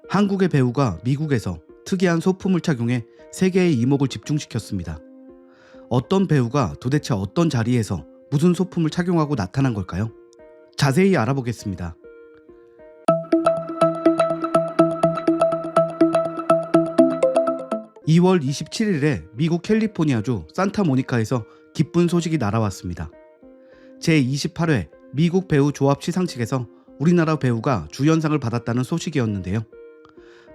한국의 배우가 미국에서 특이한 소품을 착용해 세계의 이목을 집중시켰습니다. 어떤 배우가 도대체 어떤 자리에서 무슨 소품을 착용하고 나타난 걸까요? 자세히 알아보겠습니다. 2월 27일에 미국 캘리포니아주 산타모니카에서 기쁜 소식이 날아왔습니다. 제28회 미국 배우 조합 시상식에서 우리나라 배우가 주연상을 받았다는 소식이었는데요.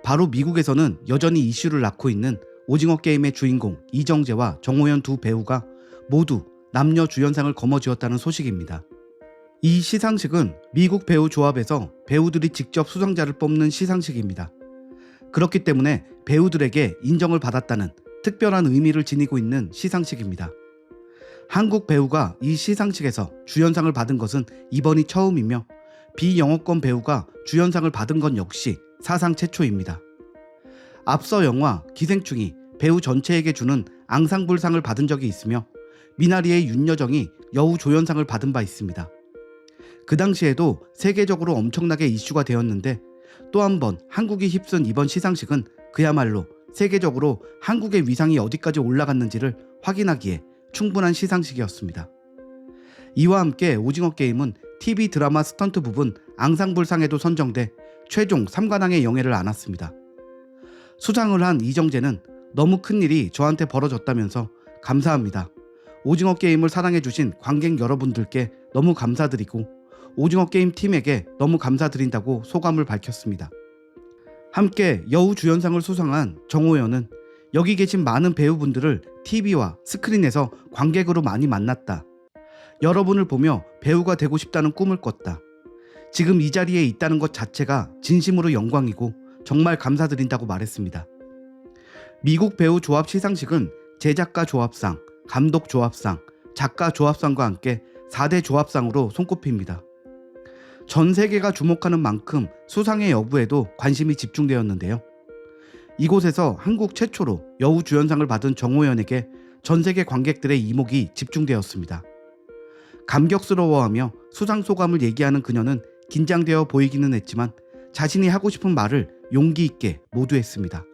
바로 미국에서는 여전히 이슈를 낳고 있는 오징어 게임의 주인공 이정재와 정호연 두 배우가 모두 남녀 주연상을 거머쥐었다는 소식입니다. 이 시상식은 미국 배우 조합에서 배우들이 직접 수상자를 뽑는 시상식입니다. 그렇기 때문에 배우들에게 인정을 받았다는 특별한 의미를 지니고 있는 시상식입니다. 한국 배우가 이 시상식에서 주연상을 받은 것은 이번이 처음이며 비영어권 배우가 주연상을 받은 건 역시 사상 최초입니다. 앞서 영화 기생충이 배우 전체에게 주는 앙상블상을 받은 적이 있으며 미나리의 윤여정이 여우 조연상을 받은 바 있습니다. 그 당시에도 세계적으로 엄청나게 이슈가 되었는데 또 한 번 한국이 휩쓴 이번 시상식은 그야말로 세계적으로 한국의 위상이 어디까지 올라갔는지를 확인하기에 충분한 시상식이었습니다. 이와 함께 오징어 게임은 TV 드라마 스턴트 부분 앙상블상에도 선정돼 최종 3관왕의 영예를 안았습니다. 수상을 한 이정재는 너무 큰일이 저한테 벌어졌다면서 감사합니다. 오징어 게임을 사랑해주신 관객 여러분들께 너무 감사드리고 오징어 게임 팀에게 너무 감사드린다고 소감을 밝혔습니다. 함께 여우 주연상을 수상한 정호연은 여기 계신 많은 배우분들을 TV와 스크린에서 관객으로 많이 만났다. 여러분을 보며 배우가 되고 싶다는 꿈을 꿨다. 지금 이 자리에 있다는 것 자체가 진심으로 영광이고 정말 감사드린다고 말했습니다. 미국 배우 조합 시상식은 제작가 조합상, 감독 조합상, 작가 조합상과 함께 4대 조합상으로 손꼽힙니다. 전 세계가 주목하는 만큼 수상의 여부에도 관심이 집중되었는데요. 이곳에서 한국 최초로 여우 주연상을 받은 정호연에게 전 세계 관객들의 이목이 집중되었습니다. 감격스러워하며 수상 소감을 얘기하는 그녀는 긴장되어 보이기는 했지만 자신이 하고 싶은 말을 용기 있게 모두 했습니다.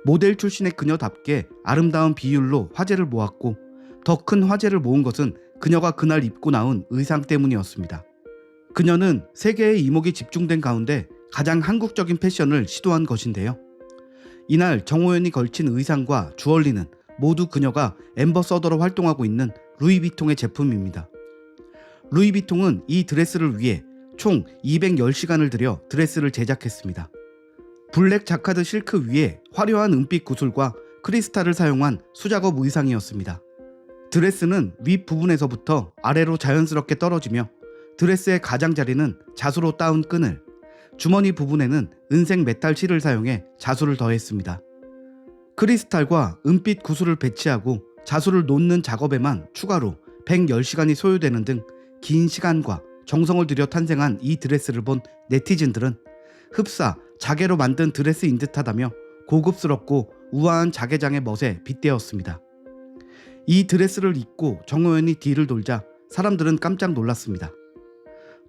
모델 출신의 그녀답게 아름다운 비율로 화제를 모았고 더 큰 화제를 모은 것은 그녀가 그날 입고 나온 의상 때문이었습니다. 그녀는 세계의 이목이 집중된 가운데 가장 한국적인 패션을 시도한 것인데요. 이날 정호연이 걸친 의상과 주얼리는 모두 그녀가 앰버서더로 활동하고 있는 루이비통의 제품입니다. 루이비통은 이 드레스를 위해 총 210시간을 들여 드레스를 제작했습니다. 블랙 자카드 실크 위에 화려한 은빛 구슬과 크리스탈을 사용한 수작업 의상이었습니다. 드레스는 윗부분에서부터 아래로 자연스럽게 떨어지며 드레스의 가장자리는 자수로 따은 끈을, 주머니 부분에는 은색 메탈 실을 사용해 자수를 더했습니다. 크리스탈과 은빛 구슬을 배치하고 자수를 놓는 작업에만 추가로 110시간이 소요되는 등 긴 시간과 정성을 들여 탄생한 이 드레스를 본 네티즌들은 흡사, 자개로 만든 드레스인 듯하다며 고급스럽고 우아한 자개장의 멋에 빗대었습니다. 이 드레스를 입고 정호연이 뒤를 돌자 사람들은 깜짝 놀랐습니다.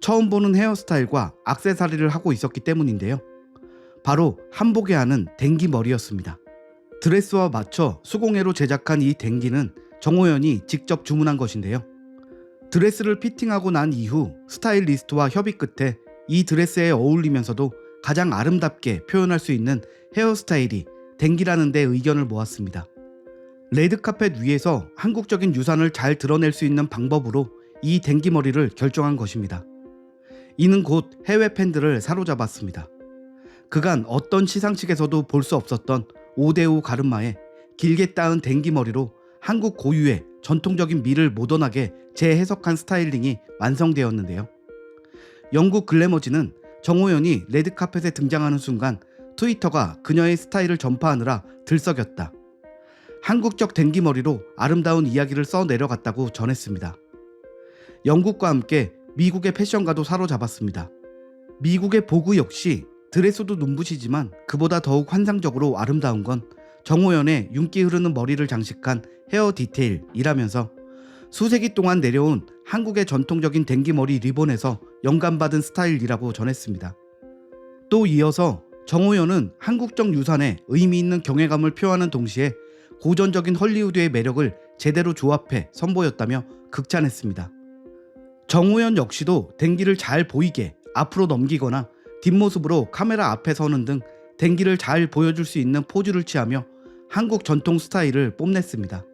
처음 보는 헤어스타일과 액세서리를 하고 있었기 때문인데요. 바로 한복에 하는 댕기 머리였습니다. 드레스와 맞춰 수공예로 제작한 이 댕기는 정호연이 직접 주문한 것인데요. 드레스를 피팅하고 난 이후 스타일리스트와 협의 끝에 이 드레스에 어울리면서도 가장 아름답게 표현할 수 있는 헤어스타일이 댕기라는 데 의견을 모았습니다. 레드카펫 위에서 한국적인 유산을 잘 드러낼 수 있는 방법으로 이 댕기 머리를 결정한 것입니다. 이는 곧 해외 팬들을 사로잡았습니다. 그간 어떤 시상식에서도 볼 수 없었던 5대5 가르마에 길게 따은 댕기 머리로 한국 고유의 전통적인 미를 모던하게 재해석한 스타일링이 완성되었는데요. 영국 글래머지는 정호연이 레드카펫에 등장하는 순간 트위터가 그녀의 스타일을 전파하느라 들썩였다. 한국적 댕기 머리로 아름다운 이야기를 써내려갔다고 전했습니다. 영국과 함께 미국의 패션가도 사로잡았습니다. 미국의 보그 역시 드레스도 눈부시지만 그보다 더욱 환상적으로 아름다운 건 정호연의 윤기 흐르는 머리를 장식한 헤어 디테일이라면서 수세기 동안 내려온 한국의 전통적인 댕기머리 리본에서 영감받은 스타일이라고 전했습니다. 또 이어서 정호연은 한국적 유산에 의미 있는 경외감을 표하는 동시에 고전적인 헐리우드의 매력을 제대로 조합해 선보였다며 극찬했습니다. 정호연 역시도 댕기를 잘 보이게 앞으로 넘기거나 뒷모습으로 카메라 앞에 서는 등 댕기를 잘 보여줄 수 있는 포즈를 취하며 한국 전통 스타일을 뽐냈습니다.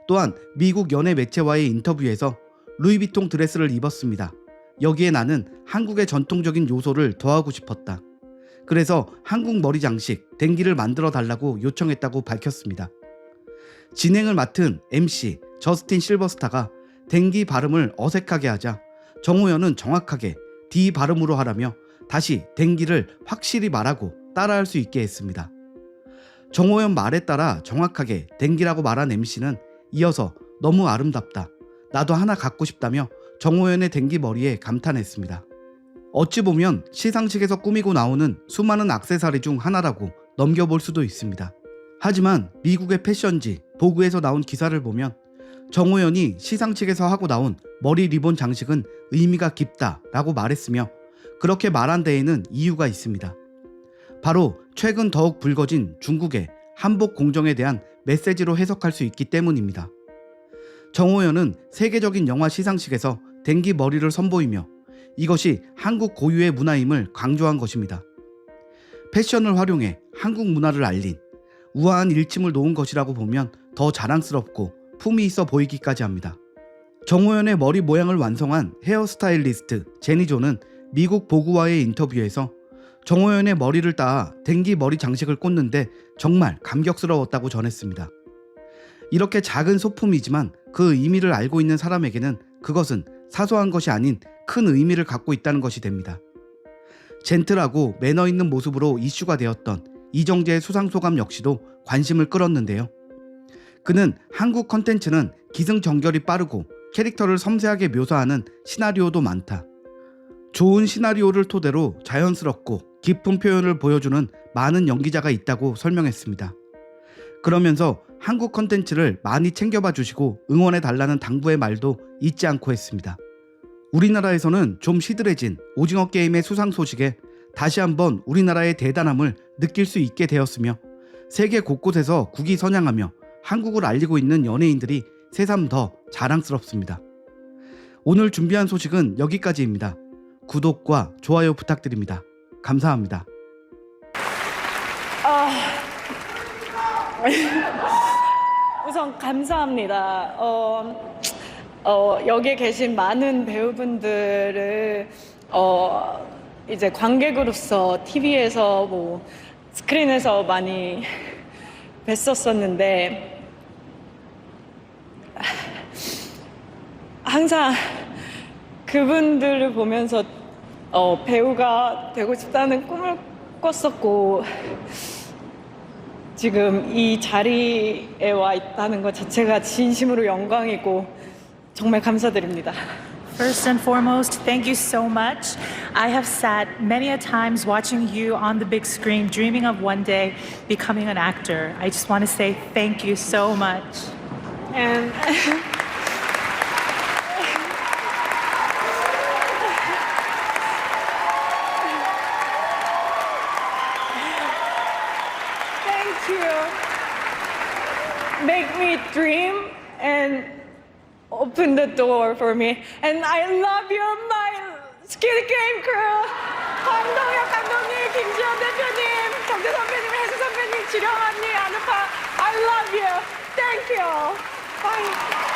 또한 미국 연예 매체와의 인터뷰에서 루이비통 드레스를 입었습니다. 여기에 나는 한국의 전통적인 요소를 더하고 싶었다. 그래서 한국 머리 장식 댕기를 만들어 달라고 요청했다고 밝혔습니다. 진행을 맡은 MC 저스틴 실버스타가 댕기 발음을 어색하게 하자 정호연은 정확하게 D 발음으로 하라며 다시 댕기를 확실히 말하고 따라할 수 있게 했습니다. 정호연 말에 따라 정확하게 댕기라고 말한 MC는 이어서 너무 아름답다. 나도 하나 갖고 싶다며 정호연의 댕기 머리에 감탄했습니다. 어찌 보면 시상식에서 꾸미고 나오는 수많은 액세서리 중 하나라고 넘겨볼 수도 있습니다. 하지만 미국의 패션지 보그에서 나온 기사를 보면 정호연이 시상식에서 하고 나온 머리 리본 장식은 의미가 깊다라고 말했으며 그렇게 말한 데에는 이유가 있습니다. 바로 최근 더욱 불거진 중국의 한복 공정에 대한 메시지로 해석할 수 있기 때문입니다. 정호연은 세계적인 영화 시상식에서 댕기 머리를 선보이며 이것이 한국 고유의 문화임을 강조한 것입니다. 패션을 활용해 한국 문화를 알린 우아한 일침을 놓은 것이라고 보면 더 자랑스럽고 품위 있어 보이기까지 합니다. 정호연의 머리 모양을 완성한 헤어스타일리스트 제니조는 미국 보그와의 인터뷰에서 정호연의 머리를 따아 댕기 머리 장식을 꽂는데 정말 감격스러웠다고 전했습니다. 이렇게 작은 소품이지만 그 의미를 알고 있는 사람에게는 그것은 사소한 것이 아닌 큰 의미를 갖고 있다는 것이 됩니다. 젠틀하고 매너 있는 모습으로 이슈가 되었던 이정재의 수상소감 역시도 관심을 끌었는데요. 그는 한국 컨텐츠는 기승전결이 빠르고 캐릭터를 섬세하게 묘사하는 시나리오도 많다. 좋은 시나리오를 토대로 자연스럽고 깊은 표현을 보여주는 많은 연기자가 있다고 설명했습니다. 그러면서 한국 컨텐츠를 많이 챙겨봐 주시고 응원해 달라는 당부의 말도 잊지 않고 했습니다. 우리나라에서는 좀 시들해진 오징어 게임의 수상 소식에 다시 한번 우리나라의 대단함을 느낄 수 있게 되었으며 세계 곳곳에서 국위선양하며 한국을 알리고 있는 연예인들이 새삼 더 자랑스럽습니다. 오늘 준비한 소식은 여기까지입니다. 구독과 좋아요 부탁드립니다. 감사합니다. 우선 감사합니다. 여기에 계신 많은 배우분들을 이제 관객으로서 TV에서 뭐 스크린에서 많이 뵀었었는데 항상 그분들을 보면서 배우가 되고 싶다는 꿈을 꿨었고 지금 이 자리에 와 있다는 것 자체가 진심으로 영광이고 정말 감사드립니다. First and foremost, thank you so much. I have sat many a times watching you on the big screen, dreaming of one day becoming an actor. I just want to say thank you so much. And thank you. Make me dream and open the door for me. And I love you, my Squid Game crew. 황동혁 감독님, 김지현 대표님, 정재 선배님, 혜수 선배님, 지령 언니, 아누파. I love you. Thank you. Bye.